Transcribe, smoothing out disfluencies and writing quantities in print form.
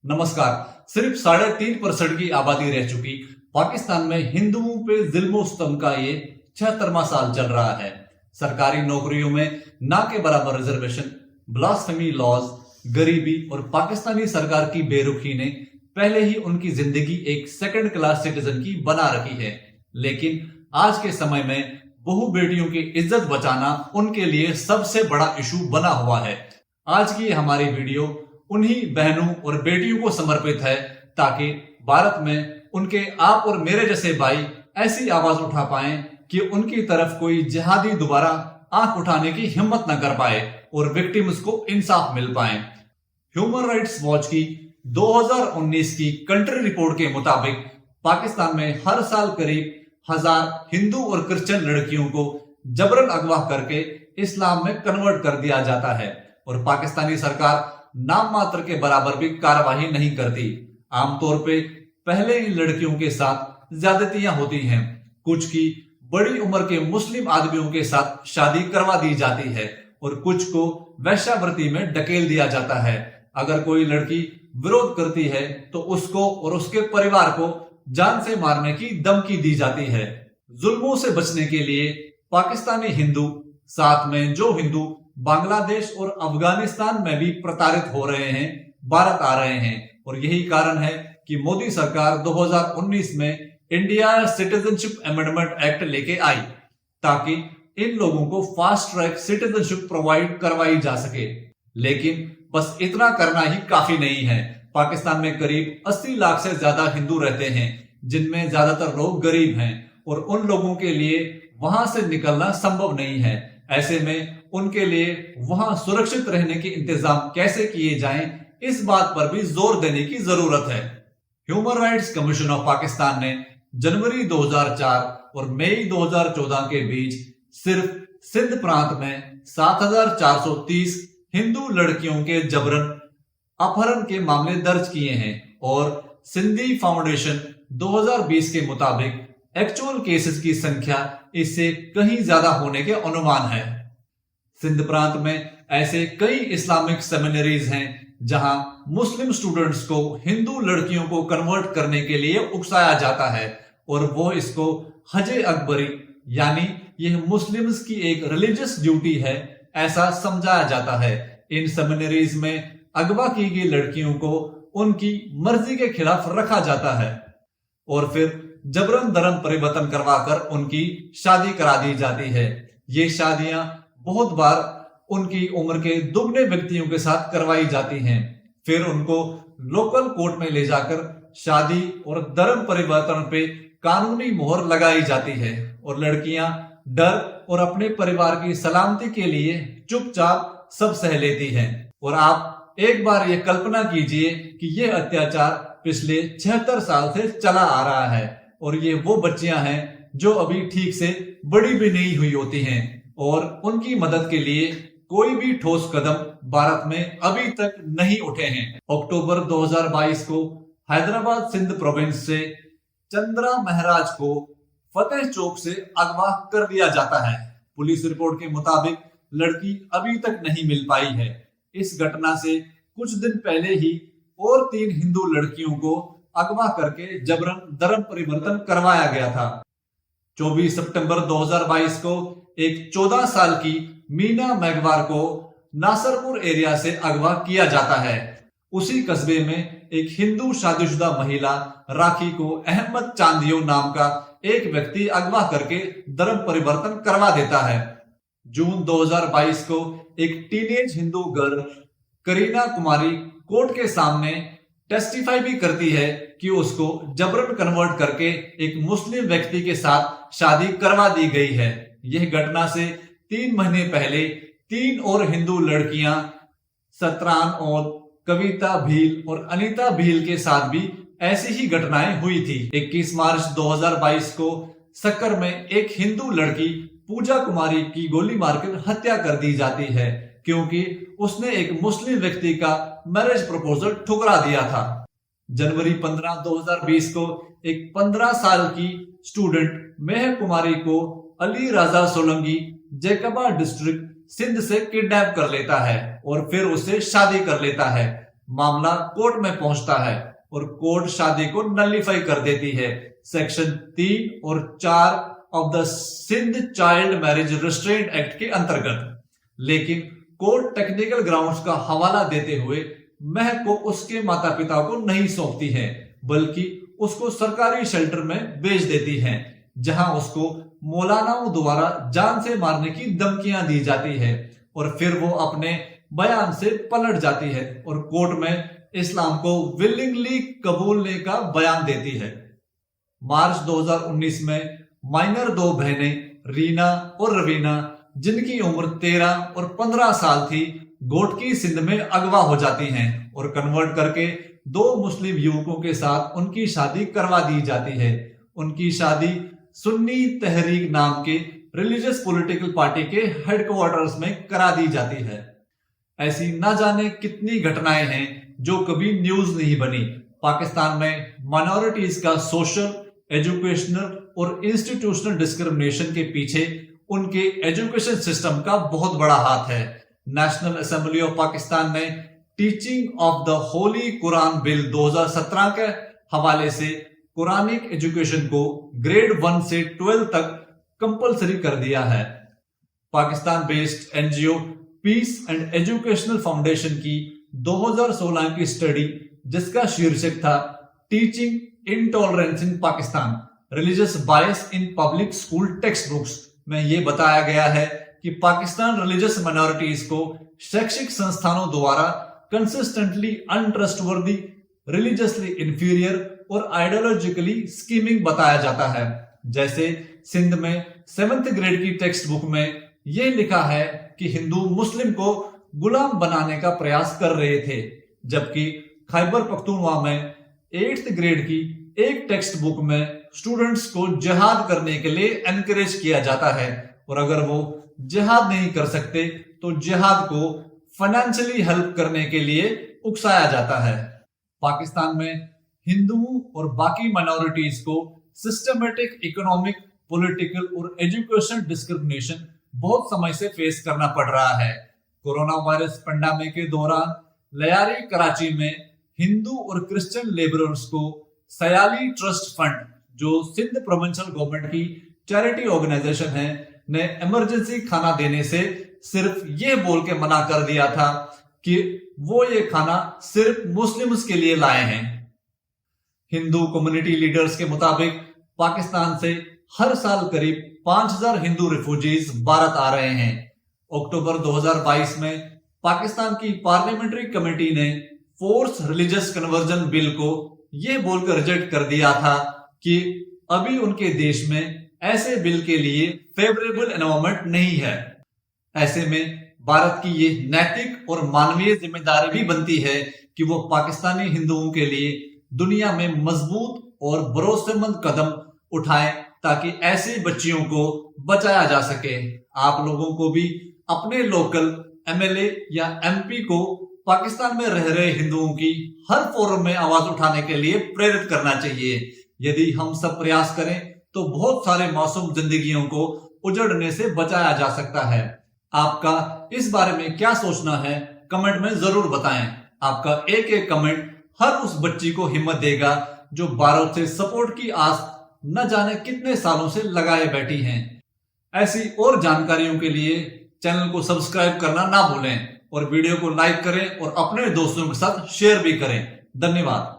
नमस्कार। सिर्फ 3.5% की आबादी रह चुकी पाकिस्तान में हिंदुओं पे जुल्म-ओ-सितम का ये 76वां साल चल रहा है। सरकारी नौकरियों में ना के बराबर रिजर्वेशन, ब्लास्फेमी लॉज, गरीबी और पाकिस्तानी सरकार की बेरुखी ने पहले ही उनकी जिंदगी एक सेकंड क्लास सिटीजन की बना रखी है। लेकिन आज के समय में बहू बेटियों की इज्जत बचाना उनके लिए सबसे बड़ा इशू बना हुआ है। आज की हमारी वीडियो उन्हीं बहनों और बेटियों को समर्पित है ताकि भारत में उनके आप और मेरे जैसे भाई ऐसी आवाज उठा पाएं कि उनकी तरफ कोई जिहादी दोबारा आंख उठाने की हिम्मत न कर पाए और विक्टिम्स को इंसाफ मिल पाए। ह्यूमन राइट्स वॉच की 2019 की कंट्री रिपोर्ट के मुताबिक पाकिस्तान में हर साल करीब 1000 हिंदू और क्रिश्चियन लड़कियों को जबरन अगवा करके इस्लाम में कन्वर्ट कर दिया जाता है और पाकिस्तानी सरकार नाम मात्र के बराबर भी कार्रवाई नहीं करती। आमतौर पे पहले इन लड़कियों के साथ ज्यादतियां होती हैं। कुछ की बड़ी उम्र के मुस्लिम आदमियों के साथ शादी करवा दी जाती है और कुछ को वेश्यावृत्ति में ढकेल दिया जाता है। अगर कोई लड़की विरोध करती है तो उसको और उसके परिवार को जान से मारने की धमकी दी जाती है। जुल्मों से बचने के लिए पाकिस्तानी हिंदू, साथ में जो हिंदू बांग्लादेश और अफगानिस्तान में भी प्रताड़ित हो रहे हैं, भारत आ रहे हैं और यही कारण है कि मोदी सरकार 2019 में इंडिया सिटीजनशिप अमेंडमेंट एक्ट लेके आई ताकि इन लोगों को फास्ट ट्रैक सिटीजनशिप प्रोवाइड करवाई जा सके। लेकिन बस इतना करना ही काफी नहीं है। पाकिस्तान में करीब 80 लाख से ज्यादा हिंदू रहते हैं, जिनमें ज्यादातर लोग गरीब हैं और उन लोगों के लिए वहां से निकलना संभव नहीं है। ऐसे में उनके लिए वहां सुरक्षित रहने के इंतजाम कैसे किए जाएं, इस बात पर भी जोर देने की जरूरत है। Human rights commission of Pakistan ने जनवरी 2004 और मई 2014 के बीच सिर्फ सिंध प्रांत में 7430 हिंदू लड़कियों के जबरन अपहरण के मामले दर्ज किए हैं और सिंधी फाउंडेशन 2020 के मुताबिक एक्चुअल केसेस की संख्या इससे कहीं ज्यादा होने के अनुमान है। सिंध प्रांत में ऐसे कई इस्लामिक सेमिनरीज हैं जहां मुस्लिम स्टूडेंट्स को हिंदू लड़कियों को कन्वर्ट करने के लिए उकसाया जाता है और वो इसको हजे अकबरी यानी यह मुस्लिम्स की एक रिलीजियस ड्यूटी है ऐसा समझाया जाता है। इन सेमिनरीज में अगवा की गई लड़कियों को उनकी मर्जी के खिलाफ रखा जाता है और फिर जबरन दरन परिवर्तन करवाकर उनकी शादी करा दी जाती है। ये शादियां बहुत बार उनकी उम्र के दुगने व्यक्तियों के साथ करवाई जाती हैं। फिर उनको लोकल कोर्ट में ले जाकर शादी और धर्म परिवर्तन पे कानूनी मोहर लगाई जाती है और लड़कियां डर और अपने परिवार की सलामती के लिए चुपचाप सब सह लेती हैं। और आप एक बार ये कल्पना कीजिए कि ये अत्याचार पिछले 76 साल से चला आ रहा है और ये वो बच्चियां हैं जो अभी ठीक से बड़ी भी नहीं हुई होती हैं और उनकी मदद के लिए कोई भी ठोस कदम भारत में अभी तक नहीं उठे हैं। अक्टूबर 2022 को हैदराबाद सिंध प्रोविंस से चंद्रा महराज को फतेह चौक से अगवा कर दिया जाता है। पुलिस रिपोर्ट के मुताबिक लड़की अभी तक नहीं मिल पाई है। इस घटना से कुछ दिन पहले ही और 3 हिंदू लड़कियों को अगवा करके जबरन धर्म परिवर्तन करवाया गया था। 24 सितंबर 2022 को एक 14 साल की मीना मैगवार को नासरपुर एरिया से अगवा किया जाता है। उसी कस्बे में एक हिंदू शादीशुदा महिला राखी को अहमद चांदियो नाम का एक व्यक्ति अगवा करके धर्म परिवर्तन करवा देता है। जून 2022 को एक टीनेज हिंदू गर्ल करीना कुमारी कोर्ट के सामने टेस्टिफाई भी करती है कि उसको जबरन कन्वर्ट करके एक मुस्लिम व्यक्ति के साथ शादी करवा दी गई है। यह घटना से 3 महीने पहले 3 और हिंदू लड़कियां सतरान और कविता भील और अनीता भील के साथ भी ऐसी ही घटनाएं हुई थी। 21 मार्च 2022 को सक्कर में एक हिंदू लड़की पूजा कुमारी की गोली मारकर हत्या कर दी जाती है क्योंकि उसने एक मुस्लिम व्यक्ति का मैरिज प्रपोजल ठुकरा दिया था। जनवरी 15, 2020 को एक 15 साल की स्टूडेंट मेहर कुमारी को अली राजा सोलंकी जैकबा डिस्ट्रिक्ट सिंध से किडनैप कर लेता है और फिर उससे शादी कर लेता है। मामला कोर्ट में पहुंचता है और कोर्ट शादी को नलिफाई कर देती है सेक्शन 3 और 4 of the Sindh child marriage restraint act के अंतर्गत। लेकिन कोर्ट टेक्निकल ग्राउंड्स का हवाला देते हुए महक को उसके माता पिता को नहीं सौंपती है, बल्कि उसको सरकारी शेल्टर में भेज देती है, जहां उसको मौलानाओं द्वारा जान से मारने की धमकियां दी जाती है और फिर वो अपने बयान से पलट जाती है और कोर्ट में इस्लाम को विलिंगली कबूलने का बयान देती है। मार्च 2019 में माइनर 2 बहनें रीना और रवीना, जिनकी उम्र 13 और 15 साल थी, घोटकी सिंध में अगवा हो जाती हैं और कन्वर्ट करके 2 मुस्लिम युवकों के साथ उनकी शादी करवा दी जाती है। उनकी शादी सुन्नी तहरीक नाम के रिलीजियस पॉलिटिकल पार्टी के हेडक्वार्टर्स में करा दी जाती है। ऐसी ना जाने कितनी घटनाएं हैं जो कभी न्यूज नहीं बनी। पाकिस्तान में माइनॉरिटीज का सोशल, एजुकेशनल और इंस्टीट्यूशनल डिस्क्रिमिनेशन के पीछे उनके एजुकेशन सिस्टम का बहुत बड़ा हाथ है। नेशनल असेंबली ऑफ पाकिस्तान ने teaching of the Holi Quran bill 2017 के हवाले से कुरानिक एजुकेशन को ग्रेड 1 से 12 तक कंपलसरी कर दिया है। Pakistan based NGO peace and educational foundation की 2016 की स्टडी, जिसका शीर्षक था teaching intolerance in Pakistan, religious bias in public school text books में ये बताया गया है कि पाकिस्तान रिलीजियस माइनॉरिटीज को शैक्षिक संस्थानों द्वारा कंसिस्टेंटली अनट्रस्टवर्दी, रिलीजियसली इंफीरियर और आइडियोलॉजिकली स्कीमिंग बताया जाता है। जैसे सिंध में 7th ग्रेड की टेक्स्ट बुक में यह लिखा है कि हिंदू मुस्लिम को गुलाम बनाने का प्रयास कर रहे थे, जबकि खैबर पख्तूनख्वा में 8th ग्रेड की एक टेक्स्ट बुक में स्टूडेंट्स को जिहाद करने के लिए एनकरेज किया जाता है और अगर वो जिहाद नहीं कर सकते तो जिहाद को फाइनेंशियली हेल्प करने के लिए उकसाया जाता है। पाकिस्तान में हिंदुओं और बाकी माइनॉरिटीज को सिस्टमेटिक इकोनॉमिक, पॉलिटिकल और एजुकेशन डिस्क्रिमिनेशन बहुत समय से फेस करना पड़ रहा है। कोरोना वायरस पेंडेमिक के दौरान लयारी कराची में हिंदू और क्रिश्चियन लेबरर्स को सयाली ट्रस्ट फंड, जो सिंध प्रोविंशियल गवर्नमेंट की चैरिटी ऑर्गेनाइजेशन है, ने इमरजेंसी खाना देने से सिर्फ ये बोल के मना कर दिया था कि वो ये खाना सिर्फ मुस्लिम्स के लिए लाए हैं। हिंदू कम्युनिटी लीडर्स के मुताबिक पाकिस्तान से हर साल करीब 5000 हिंदू रिफ्यूजीज भारत आ रहे हैं। अक्टूबर 2022 में पाकिस्तान की पार्लियामेंट्री कमेटी ने फोर्स रिलीजियस कन्वर्जन बिल को यह बोलकर रिजेक्ट कर दिया था कि अभी उनके देश में ऐसे बिल के लिए फेवरेबल एनवायरमेंट नहीं है। ऐसे में भारत की ये नैतिक और मानवीय जिम्मेदारी भी बनती है कि वो पाकिस्तानी हिंदुओं के लिए दुनिया में मजबूत और भरोसेमंद कदम उठाएं ताकि ऐसी बच्चियों को बचाया जा सके। आप लोगों को भी अपने लोकल एमएलए या एमपी को पाकिस्तान में रह रहे हिंदुओं की हर फोरम में आवाज उठाने के लिए प्रेरित करना चाहिए। यदि हम सब प्रयास करें तो बहुत सारे मासूम जिंदगियों को उजड़ने से बचाया जा सकता है। आपका इस बारे में क्या सोचना है, कमेंट में जरूर बताएं। आपका एक एक कमेंट हर उस बच्ची को हिम्मत देगा जो भारत से सपोर्ट की आस न जाने कितने सालों से लगाए बैठी हैं। ऐसी और जानकारियों के लिए चैनल को सब्सक्राइब करना ना भूलें और वीडियो को लाइक करें और अपने दोस्तों के साथ शेयर भी करें। धन्यवाद।